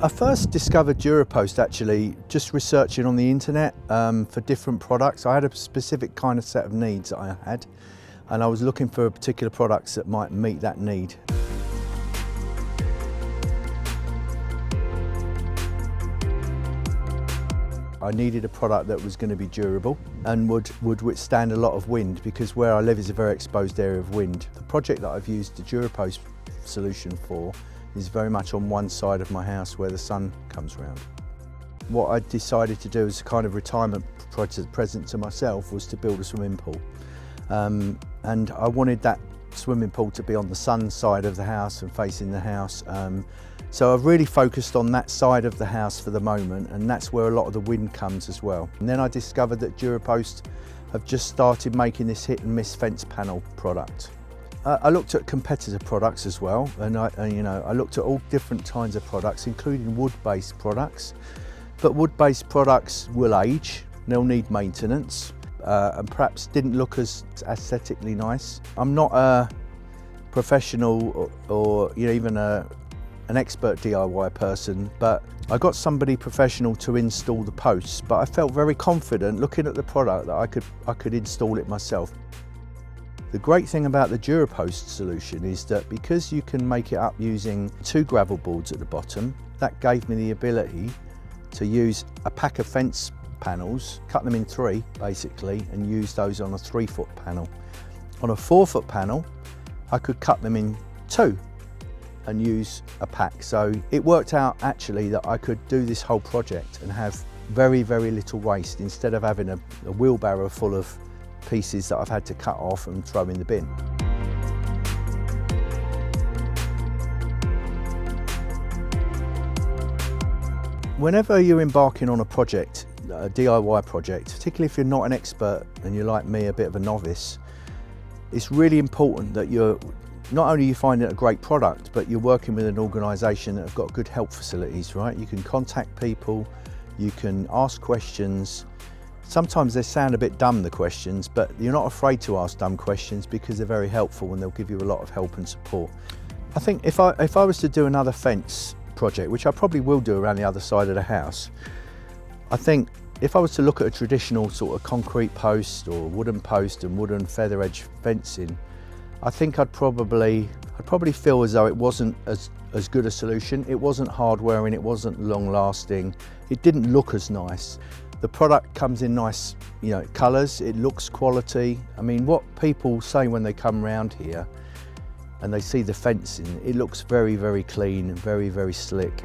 I first discovered DuraPost actually just researching on the internet for different products. I had a specific kind of set of needs that I had, and I was looking for particular products that might meet that need. I needed a product that was going to be durable and would withstand a lot of wind, because where I live is a very exposed area of wind. The project that I've used the DuraPost solution for is very much on one side of my house where the sun comes round. What I decided to do as a kind of retirement present to myself was to build a swimming pool. And I wanted that swimming pool to be on the sun side of the house and facing the house. So I've really focused on that side of the house for the moment, and that's where a lot of the wind comes as well. And then I discovered that DuraPost have just started making this hit and miss fence panel product. I looked at competitor products as well, and I looked at all different kinds of products, including wood-based products. But wood-based products will age, they'll need maintenance, and perhaps didn't look as aesthetically nice. I'm not a professional or even an expert DIY person, but I got somebody professional to install the posts, but I felt very confident looking at the product that I could install it myself. The great thing about the DuraPost solution is that because you can make it up using 2 gravel boards at the bottom, that gave me the ability to use a pack of fence panels, cut them in 3 basically, and use those on a 3-foot panel. On a 4-foot panel, I could cut them in 2 and use a pack. So it worked out actually that I could do this whole project and have very, very little waste, instead of having a wheelbarrow full of pieces that I've had to cut off and throw in the bin. Whenever you're embarking on a project, a DIY project, particularly if you're not an expert and you're like me, a bit of a novice, it's really important that you're not only you find it a great product, but you're working with an organisation that have got good help facilities, right? You can contact people, you can ask questions. Sometimes they sound a bit dumb, the questions, but you're not afraid to ask dumb questions because they're very helpful and they'll give you a lot of help and support. I think if I was to do another fence project, which I probably will do around the other side of the house, I think if I was to look at a traditional sort of concrete post or wooden post and wooden feather edge fencing, I think I'd probably feel as though it wasn't as good a solution. It wasn't hard wearing, it wasn't long lasting, it didn't look as nice. The product comes in nice, colours, it looks quality. I mean, what people say when they come round here and they see the fencing, it looks very, very clean and very, very slick.